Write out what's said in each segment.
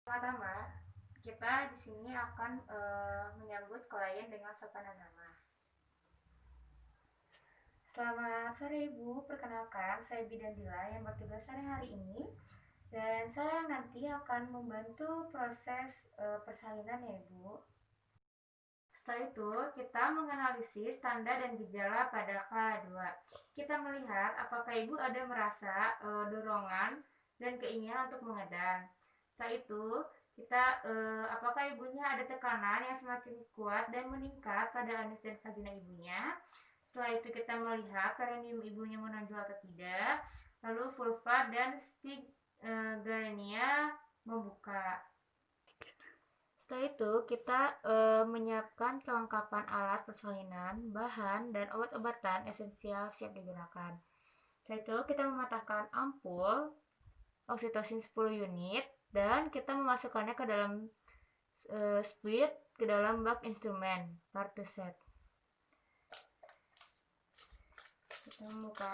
Pertama, kita di sini akan menyambut klien dengan sopan dan ramah. Selamat sore Ibu, perkenalkan saya Bidan Dila yang bertugas hari ini dan saya nanti akan membantu proses persalinan ya Ibu. Setelah itu, kita menganalisis tanda dan gejala pada K2. Kita melihat apakah Ibu ada merasa dorongan dan keinginan untuk mengedan. Setelah itu, kita apakah ibunya ada tekanan yang semakin kuat dan meningkat pada anus dan vagina ibunya. Setelah itu kita melihat perineum ibunya menonjol atau tidak. Lalu vulva dan sphygmorrhea membuka. Setelah itu kita menyiapkan kelengkapan alat persalinan, bahan, dan obat-obatan esensial siap digunakan. Setelah itu kita mematahkan ampul oksitosin 10 unit dan kita memasukkannya ke dalam split ke dalam bak instrumen part to set. Kita membuka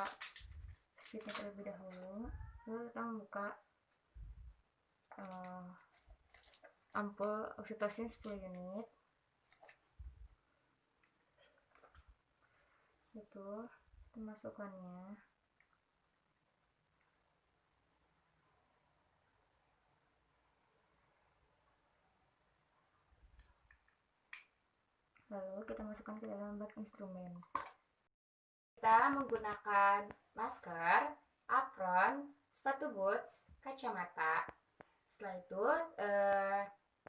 splitnya terlebih dahulu, lalu kita membuka ampul oksitosin 10 unit. Itu kita masukkannya. Lalu kita masukkan ke dalam bak instrumen. Kita menggunakan masker, apron, sepatu boots, kacamata. Setelah itu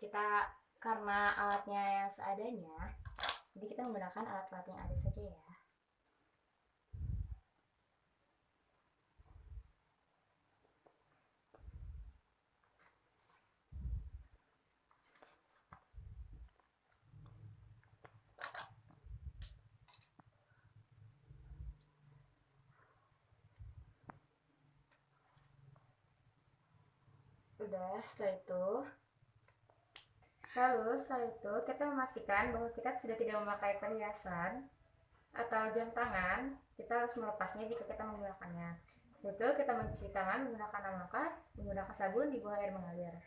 kita karena alatnya yang seadanya, jadi kita menggunakan alat-alat yang ada saja ya. Udah, setelah itu kita memastikan bahwa kita sudah tidak memakai perhiasan atau jam tangan. Kita harus melepasnya jika kita menggunakannya. Itu kita mencuci tangan menggunakan air menggunakan sabun di bawah air mengalir.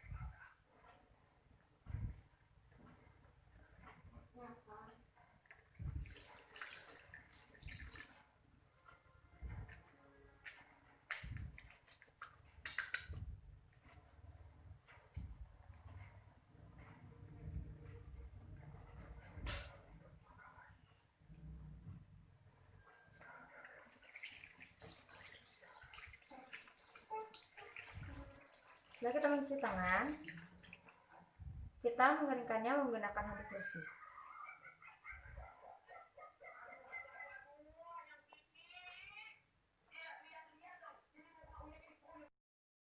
Setelah kita mencuci tangan, kita mengeringkannya menggunakan handuk bersih.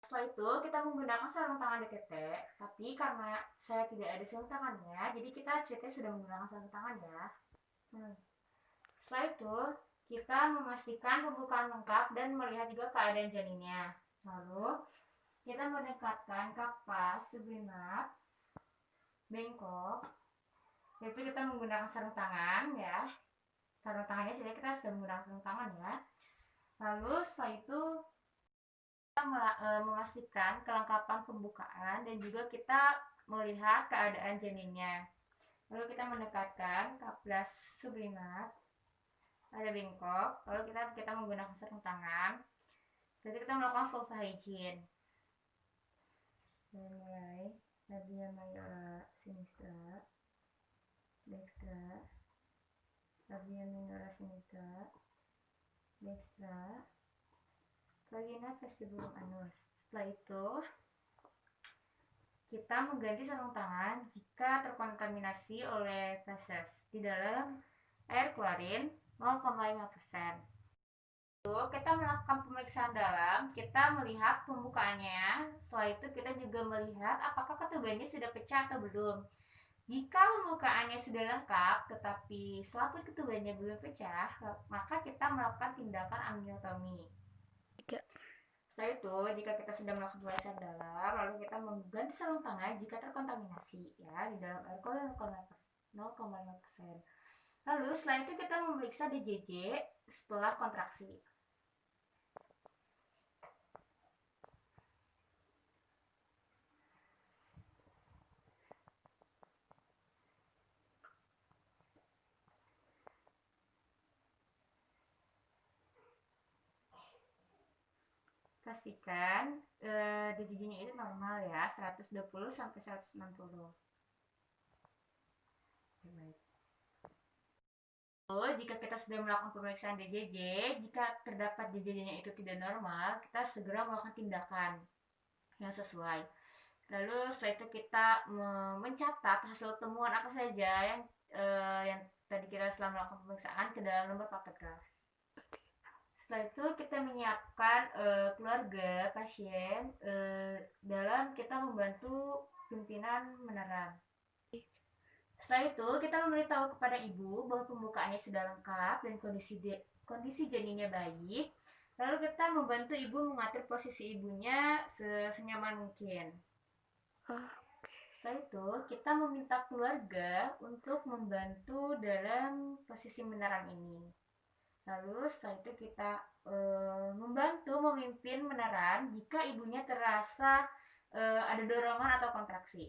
Setelah itu kita menggunakan sarung tangan DTT, tapi karena saya tidak ada sarung tangannya, jadi kita CT sudah menggunakan sarung tangan ya. Setelah itu kita memastikan pembukaan lengkap dan melihat juga keadaan janinnya. Lalu kita mendekatkan kapas sublinat bengkok, yaitu kita menggunakan sarung tangan ya. Sarung tangannya jadi kita sudah menggunakan sarung tangan ya. Lalu setelah itu kita memastikan kelengkapan pembukaan dan juga kita melihat keadaan janinnya. Lalu kita mendekatkan kaplas sublinat ada bengkok, lalu kita menggunakan sarung tangan. Setelah itu kita melakukan vulva hygiene. Mulai labia mayora sinistra, dextra, labia minora sinistra, dextra, vagina vestibulum anus. Setelah itu kita mengganti sarung tangan jika terkontaminasi oleh feses di dalam air klorin 0,5%. Kita melakukan pemeriksaan dalam, kita melihat pembukaannya. Setelah itu kita juga melihat apakah ketubannya sudah pecah atau belum. Jika pembukaannya sudah lengkap tetapi selaput ketubannya belum pecah, maka kita melakukan tindakan amniotomi. Setelah itu, jika kita sudah melakukan pemeriksaan dalam, lalu kita mengganti sarung tangan jika terkontaminasi ya di dalam air klorin 0,5%. Lalu setelah itu kita memeriksa DJJ setelah kontraksi. pastikan DJJ-nya itu normal ya, 120 sampai 160. Baik. Jika kita sudah melakukan pemeriksaan DJJ, jika terdapat DJJ-nya itu tidak normal, kita segera melakukan tindakan yang sesuai. Lalu setelah itu kita mencatat hasil temuan apa saja yang tadi kita setelah melakukan pemeriksaan ke dalam lembar praktek. Setelah itu kita menyiapkan keluarga pasien dalam kita membantu pimpinan menerang. Setelah itu kita memberitahu kepada ibu bahwa pembukaannya sudah lengkap dan kondisi janinnya baik. Lalu kita membantu ibu mengatur posisi ibunya senyaman mungkin. Setelah itu kita meminta keluarga untuk membantu dalam posisi menerang ini. Lalu setelah itu kita membantu memimpin menerang jika ibunya terasa ada dorongan atau kontraksi.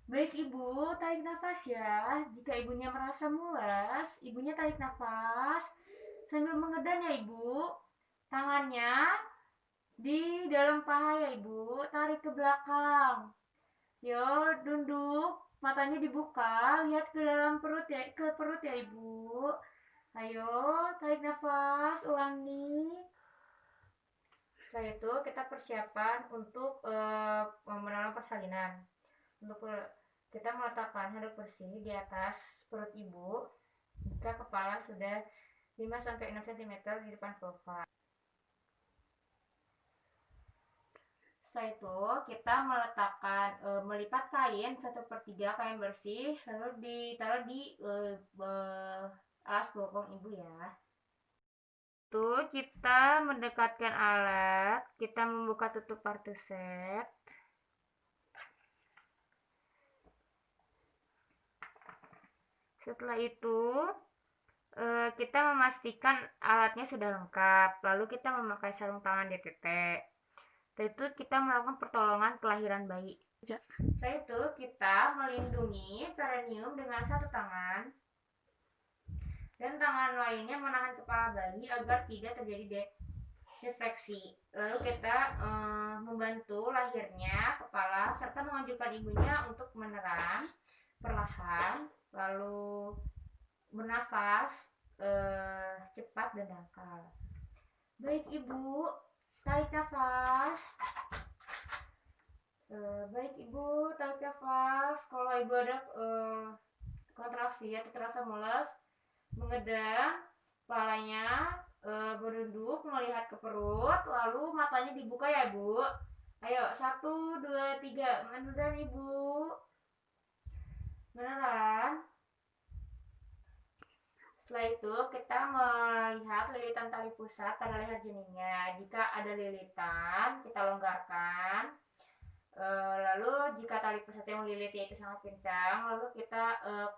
Baik ibu, tarik nafas ya. Jika ibunya merasa mulas, ibunya tarik nafas sambil mengedan ya ibu. Tangannya di dalam paha ya ibu, tarik ke belakang. Yo, tunduk, matanya dibuka, lihat ke dalam perut ya, ke perut ya ibu. Ayo, tarik nafas, ulangi. Setelah itu kita persiapan untuk menolong persalinan. Untuk kita meletakkan handuk bersih di atas perut ibu jika kepala sudah 5-6 cm di depan vulva. Setelah itu kita meletakkan melipat kain 1/3 kain bersih lalu ditaruh di alas bokong ibu ya. Itu kita mendekatkan alat, kita membuka tutup partuset. Setelah itu kita memastikan alatnya sudah lengkap, lalu kita memakai sarung tangan DTT. Setelah itu kita melakukan pertolongan kelahiran bayi. Setelah itu kita melindungi perineum dengan satu tangan dan tangan lainnya menahan kepala bayi agar tidak terjadi defeksi. Lalu kita membantu lahirnya kepala serta mengajukan ibunya untuk menerang perlahan, lalu bernafas cepat dan dangkal. Baik ibu, tarik nafas. Baik ibu, tarik nafas. Kalau ibu ada kontraksi atau terasa mules, mengedang, kepalanya berduduk melihat ke perut, lalu matanya dibuka ya bu. Ayo 1, 2, 3, meneran ibu. Beneran. Setelah itu kita melihat lilitan tali pusat pada leher janinnya. Jika ada lilitan, kita longgarkan. Lalu jika tali pusat yang melilitnya itu sangat kencang, lalu kita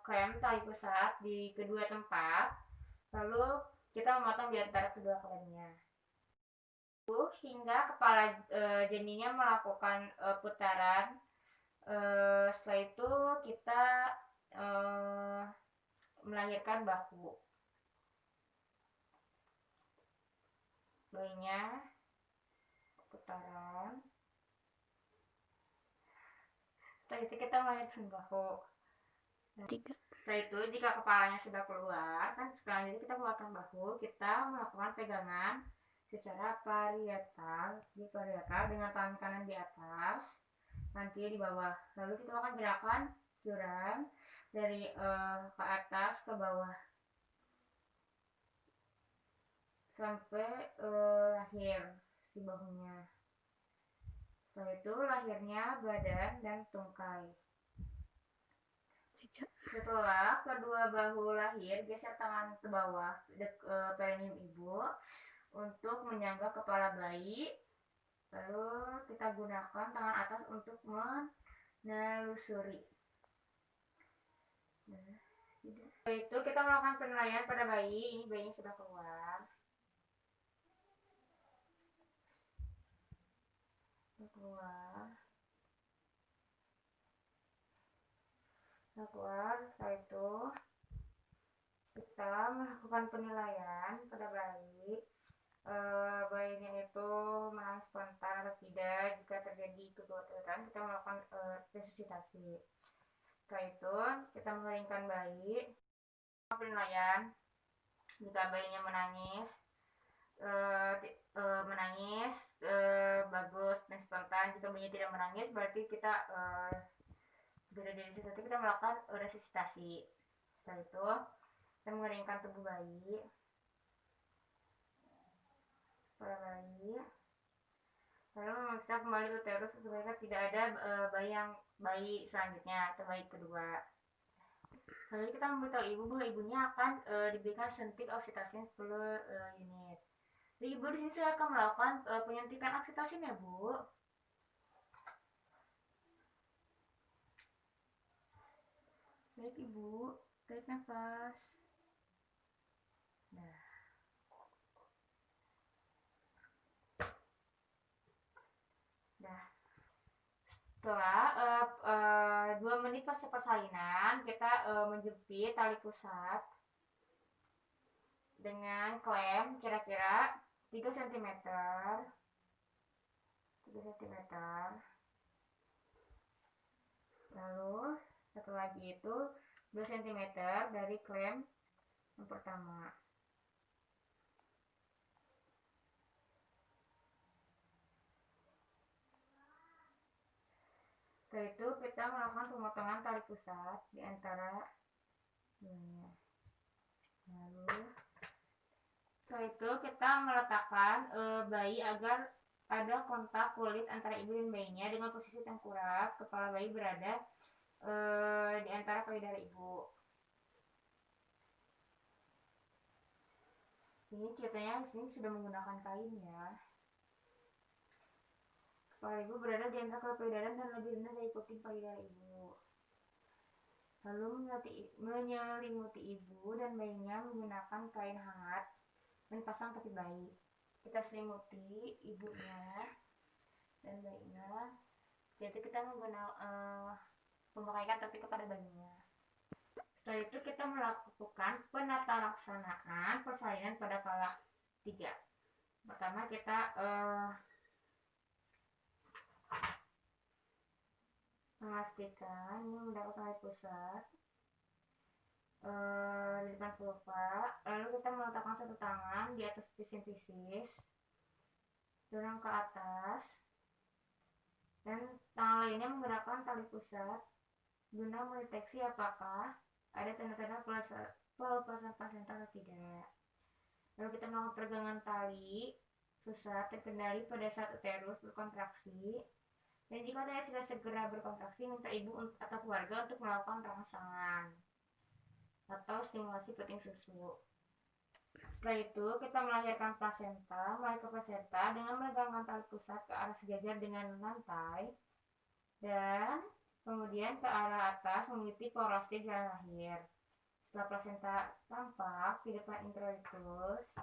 klem tali pusat di kedua tempat. Lalu kita memotong di antara kedua klemnya. Hingga kepala janinnya melakukan putaran. Setelah itu kita melahirkan bahu bayinya, putaran. Setelah itu kita melahirkan bahu. Setelah itu jika kepalanya sudah keluar, kan selanjutnya kita mengeluarkan bahu, kita melakukan pegangan secara parietal dengan tangan kanan di atas, tangan kiri di bawah. Lalu kita lakukan gerakan curam dari ke atas ke bawah sampai lahir si bahunya. Setelah itu lahirnya badan dan tungkai. Setelah kedua bahu lahir, geser tangan ke bawah perineum ibu untuk menyangga kepala bayi. Lalu kita gunakan tangan atas untuk menelusuri. Setelah itu kita melakukan penilaian pada bayi. Ini bayinya sudah keluar. Setelah itu kita melakukan penilaian pada bayi. Bayinya itu masih resusitasi. Setelah itu kita mengeringkan bayi, penilaian jika bayinya menangis, bagus dan spontan. Jika bayinya tidak menangis berarti kita kita melakukan resusitasi. Setelah itu kita mengeringkan tubuh bayi, kepala bayi, lalu memeriksa kembali uterus supaya tidak ada bayi selanjutnya atau bayi kedua. Lalu kita memberitahu ibu bahwa ibunya akan diberikan suntik oksitosin 10 unit. Jadi ibu di sini saya akan melakukan penyuntikan oksitosin ya Bu. Baik ibu, tarik nafas. Nah. Setelah 2 menit pasca persalinan, kita menjepit tali pusat dengan klem kira-kira 3 cm. Lalu satu lagi itu 2 cm dari klem yang pertama. Setelah itu kita melakukan pemotongan tali pusat di antara ini. Lalu setelah itu kita meletakkan bayi agar ada kontak kulit antara ibu dan bayinya dengan posisi tengkorak kepala bayi berada di antara payudara ibu. Ini ceritanya di sini sudah menggunakan kain ya. Kepala ibu berada di antara payudara dan lebih rendah dari kuping payudara ibu. Lalu menyelimuti ibu dan bayinya menggunakan kain hangat dan pasang tepi bayi. Kita selimuti ibunya dan bayinya. Jadi kita menggunakan memakaikan tepi kepada bayinya. Setelah itu kita melakukan penata laksanaan persalinan pada kala 3. Pertama kita memastikan ini mendapat tali pusat di depan vulva. Lalu kita meletakkan satu tangan di atas fisis, dorong ke atas, dan tangan lainnya menggerakkan tali pusat guna mendeteksi apakah ada tanda-tanda pelepasan plasenta atau tidak. Lalu kita melakukan peregangan tali pusat terkendali pada saat uterus berkontraksi. Dan jika tidak segera berkontraksi, minta ibu atau keluarga untuk melakukan rangsangan atau stimulasi puting susu. Setelah itu, kita melahirkan plasenta dengan meregangkan tali pusat ke arah sejajar dengan lantai dan kemudian ke arah atas mengikuti porosnya jalan lahir. Setelah plasenta tampak di depan introitus,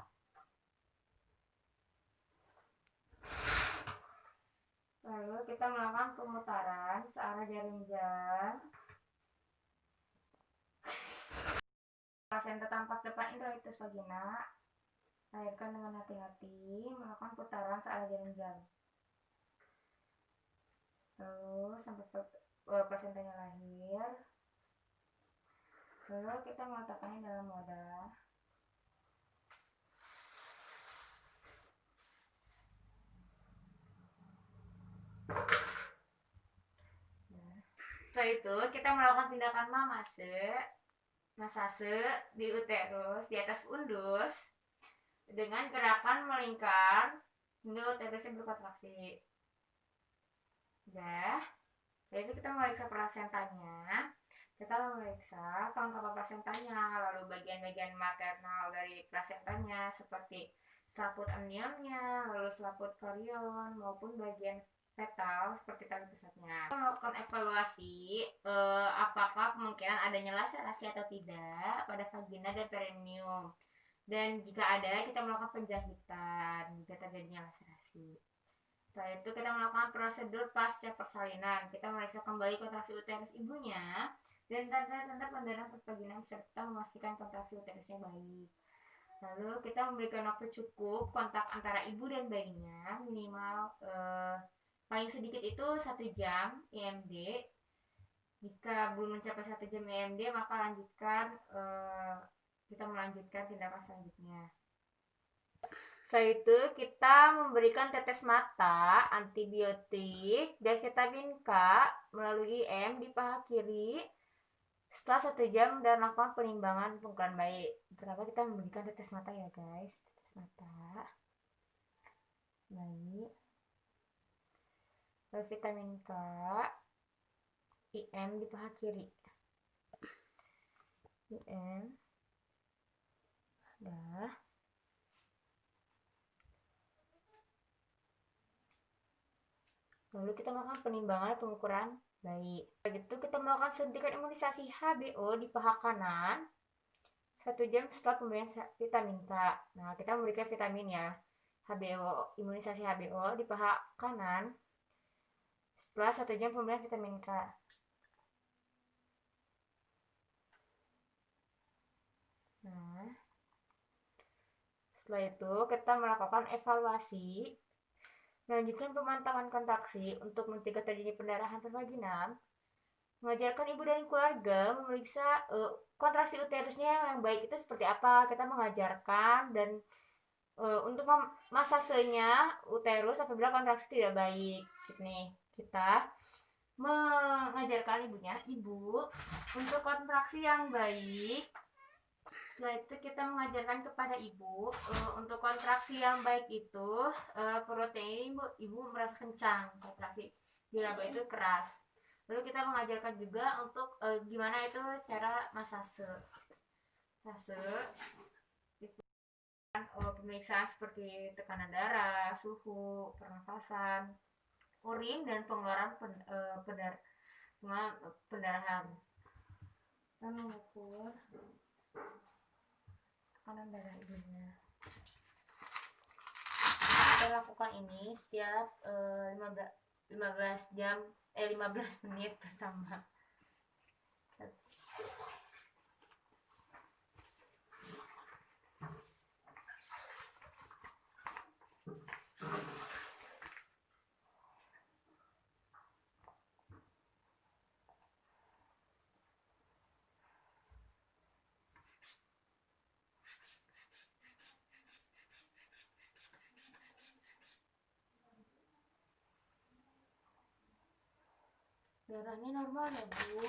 lalu kita melakukan pemutaran searah jarum jam. Plasenta tampak depan introitus vagina. Lahirkan dengan hati-hati, melakukan putaran searah jarum jam. Lalu sampai plasentanya lahir. Lalu kita meletakkannya dalam wadah. Setelah itu kita melakukan tindakan massase di uterus di atas undus dengan gerakan melingkar hingga uterusnya berkontraksi. Setelah itu kita memeriksa plasentanya. Kita memeriksa kelengkapan plasentanya, lalu bagian-bagian maternal dari plasentanya seperti selaput amniumnya, lalu selaput korion maupun bagian fetal seperti tali pusatnya. Kita melakukan evaluasi apakah kemungkinan adanya laserasi atau tidak pada vagina dan perineum. Dan jika ada, kita melakukan penjahitan jika terjadinya laserasi. Setelah itu kita melakukan prosedur pasca persalinan. Kita memeriksa kembali kontraksi uterus ibunya dan tanda-tanda pendarahan vagina serta memastikan kontraksi uterusnya baik. Lalu kita memberikan waktu cukup kontak antara ibu dan bayinya minimal paling sedikit itu 1 jam IMD Jika belum mencapai 1 jam EMD, maka kita melanjutkan tindakan selanjutnya. Setelah itu kita memberikan tetes mata, antibiotik, dan vitamin K melalui IM di paha kiri setelah 1 jam dan lakukan penimbangan pengukuran bayi. Kenapa kita memberikan tetes mata ya guys? Tetes mata bayi, lalu vitamin K, IM di paha kiri, IM, dah. Lalu kita melakukan penimbangan pengukuran bayi. Begitu kita melakukan suntikan imunisasi HBO di paha kanan 1 jam setelah pemberian vitamin K. Nah, kita memberikan vitamin ya. HBO, imunisasi HBO di paha kanan setelah 1 jam pemberian vitamin K. Nah, setelah itu kita melakukan evaluasi, melanjutkan pemantauan kontraksi untuk mencegah terjadi pendarahan pervaginam, mengajarkan ibu dan keluarga memeriksa kontraksi uterusnya yang baik itu seperti apa. Kita mengajarkan dan untuk masasenya uterus apabila kontraksi tidak baik. Nih, kita mengajarkan ibu untuk kontraksi yang baik. Setelah itu kita mengajarkan kepada ibu untuk kontraksi yang baik itu protein ibu merasa kencang, kontraksi di laba itu keras. Lalu kita mengajarkan juga untuk gimana itu cara masase pemeriksaan seperti tekanan darah, suhu, pernafasan, urin, dan pengeluaran pendarahan. Kita mengukur tekanan darah ibunya. Kita lakukan ini setiap 15 menit pertama. Darahnya normal ya Bu.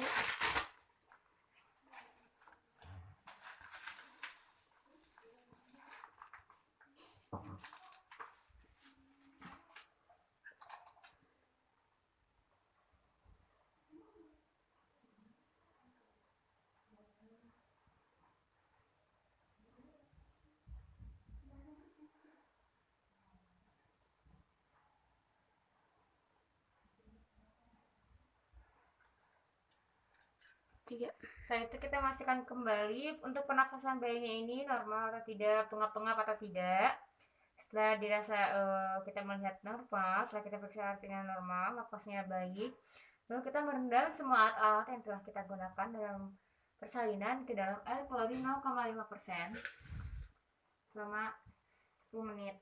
Setelah itu kita pastikan kembali untuk pernafasan bayinya ini normal atau tidak, pengap-pengap atau tidak. Setelah dirasa kita melihat normal, setelah kita periksa artinya normal, nafasnya baik, lalu kita merendam semua alat-alat yang telah kita gunakan dalam persalinan ke dalam air klorin 0,5% selama 10 menit.